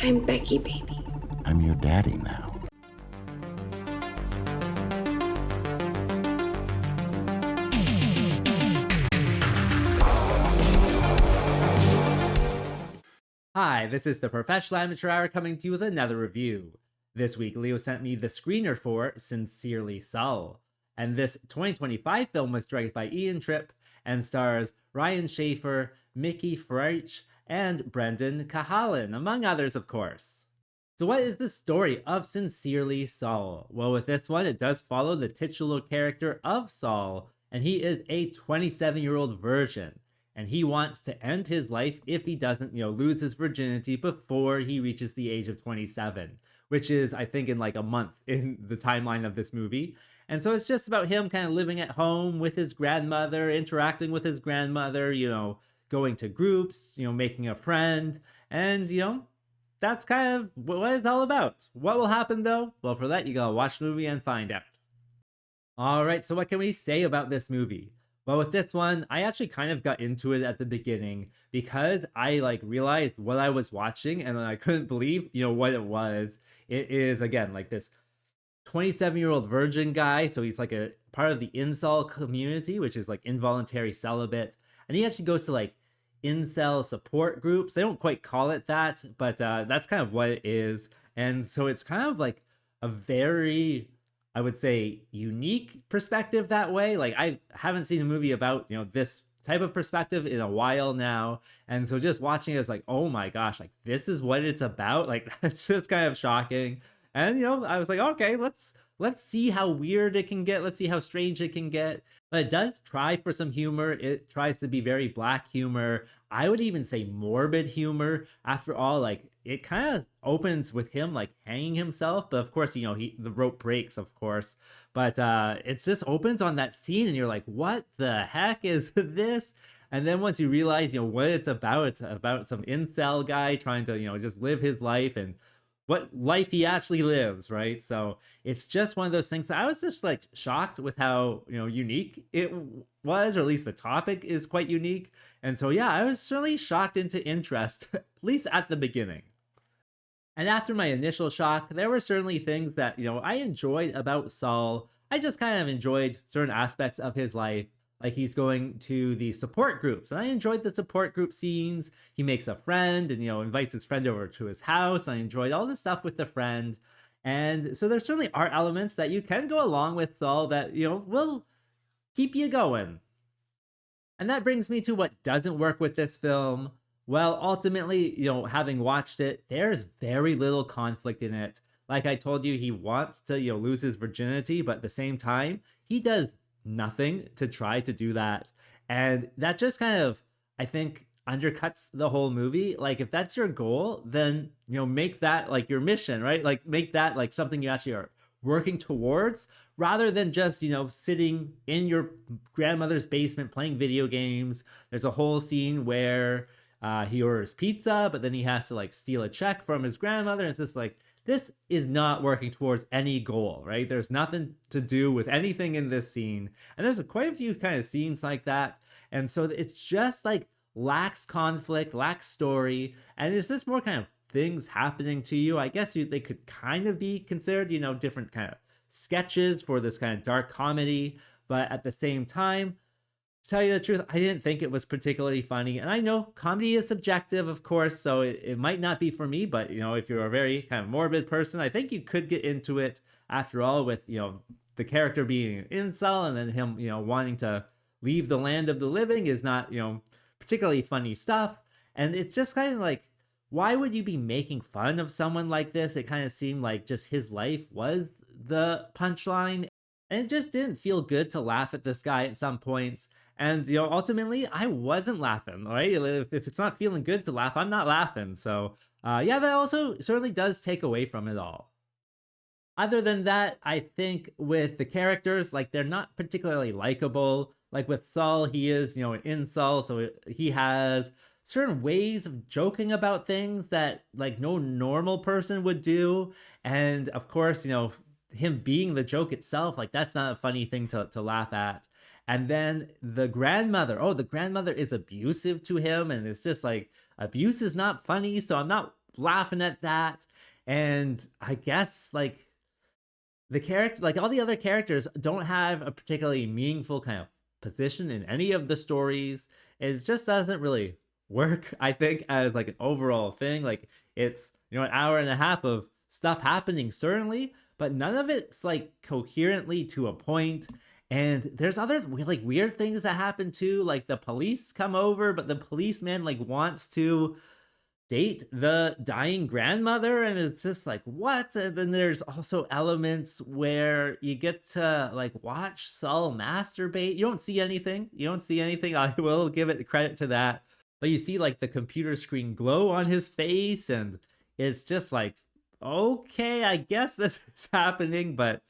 I'm Becky, baby. I'm your daddy now. Hi, this is the Professional Amateur Hour coming to you with another review. This week, Leo sent me the screener for Sincerely Saul. And this 2025 film was directed by Ian Tripp and stars Ryan Schafer, Mickey Freich, and Brendan Cahalan, among others, of course. So what is the story of Sincerely Saul? Well, with this one, it does follow the titular character of Saul, and he is a 27-year-old virgin. And he wants to end his life if he doesn't, lose his virginity before he reaches the age of 27, which is, I think, in like a month in the timeline of this movie. And so it's just about him kind of living at home with his grandmother, interacting with his grandmother, going to groups, making a friend. And, that's kind of what it's all about. What will happen, though? Well, for that, you gotta watch the movie and find out. All right, so what can we say about this movie? Well, with this one, I actually kind of got into it at the beginning because I realized what I was watching and then I couldn't believe, what it was. It is, again, like this 27-year-old virgin guy. So he's like a part of the Incel community, which is like involuntary celibate. And he actually goes to Incel support groups. They don't quite call it that, but that's kind of what it is. And so it's kind of like a very, I would say, unique perspective that way. I haven't seen a movie about, this type of perspective in a while now. And so just watching it, was like, oh my gosh, this is what it's about. That's just kind of shocking. And, I was like, okay, let's see how weird it can get. Let's see how strange it can get. But it does try for some humor. It tries to be very black humor. I would even say morbid humor. After all, it kind of opens with him hanging himself. But of course, the rope breaks, of course. But it just opens on that scene and you're like, what the heck is this? And then once you realize, what it's about some incel guy trying to, just live his life and what life he actually lives, right? So it's just one of those things that I was just shocked with how, unique it was, or at least the topic is quite unique. And so, yeah, I was certainly shocked into interest, at least at the beginning. And after my initial shock, there were certainly things that, I enjoyed about Saul. I just kind of enjoyed certain aspects of his life. Like he's going to the support groups, and I enjoyed the support group scenes. He makes a friend and, invites his friend over to his house. I enjoyed all the stuff with the friend. And so there certainly are elements that you can go along with Saul that, will keep you going. And that brings me to what doesn't work with this film. Well, ultimately, having watched it, there's very little conflict in it. Like I told you, he wants to, lose his virginity, but at the same time, he does nothing to try to do that. And that just kind of, I think, undercuts the whole movie. If that's your goal, then, make that your mission, right? Make that something you actually are working towards, rather than just, sitting in your grandmother's basement playing video games. There's a whole scene where he orders pizza, but then he has to steal a check from his grandmother. And it's just this is not working towards any goal, right? There's nothing to do with anything in this scene. And there's quite a few kind of scenes like that. And so it's just lacks conflict, lacks story. And it's just more kind of things happening to you. I guess they could kind of be considered, different kind of sketches for this kind of dark comedy. But at the same time, to tell you the truth, I didn't think it was particularly funny. And I know comedy is subjective, of course, so it might not be for me. But, if you're a very kind of morbid person, I think you could get into it after all with, the character being an incel and then him, wanting to leave the land of the living is not, particularly funny stuff. And it's just kind of why would you be making fun of someone like this? It kind of seemed like just his life was the punchline. And it just didn't feel good to laugh at this guy at some points. And, ultimately, I wasn't laughing, right? If it's not feeling good to laugh, I'm not laughing. So, yeah, that also certainly does take away from it all. Other than that, I think with the characters, they're not particularly likable. With Saul, he is, an incel, so he has certain ways of joking about things that, no normal person would do. And, of course, him being the joke itself, that's not a funny thing to laugh at. And then the grandmother is abusive to him. And it's just abuse is not funny. So I'm not laughing at that. And I guess like the character, like all the other characters, don't have a particularly meaningful kind of position in any of the stories. It just doesn't really work, I think, as like an overall thing. Like it's, you know, an hour and a half of stuff happening, certainly, but none of it's like coherently to a point. And there's other like weird things that happen too. Like the police come over, but the policeman like wants to date the dying grandmother, and it's just like, what? And then there's also elements where you get to like watch Saul masturbate. You don't see anything, I will give it credit to that, but you see like the computer screen glow on his face, and it's just like, okay, I guess this is happening. But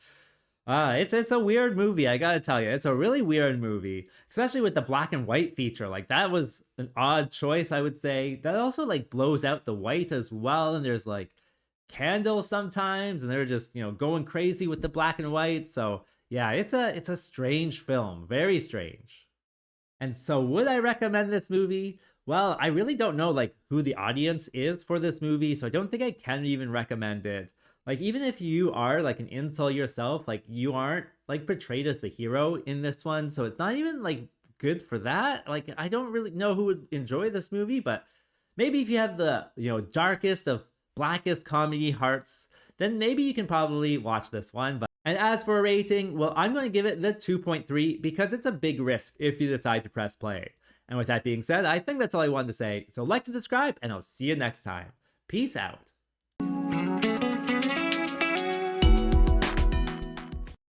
it's a weird movie, I gotta tell you. It's a really weird movie, especially with the black and white feature. Like that was an odd choice, I would say. That also like blows out the white as well, and there's like candles sometimes, and they're just, you know, going crazy with the black and white. So yeah, it's a strange film, very strange. And so would I recommend this movie? Well, I really don't know like who the audience is for this movie, so I don't think I can even recommend it. Like even if you are like an incel yourself, like you aren't like portrayed as the hero in this one, so it's not even like good for that. Like I don't really know who would enjoy this movie, but maybe if you have the, you know, darkest of blackest comedy hearts, then maybe you can probably watch this one. But and as for a rating, well, I'm going to give it the 2.3 because it's a big risk if you decide to press play. And with that being said, I think that's all I wanted to say. So like and subscribe, and I'll see you next time. Peace out.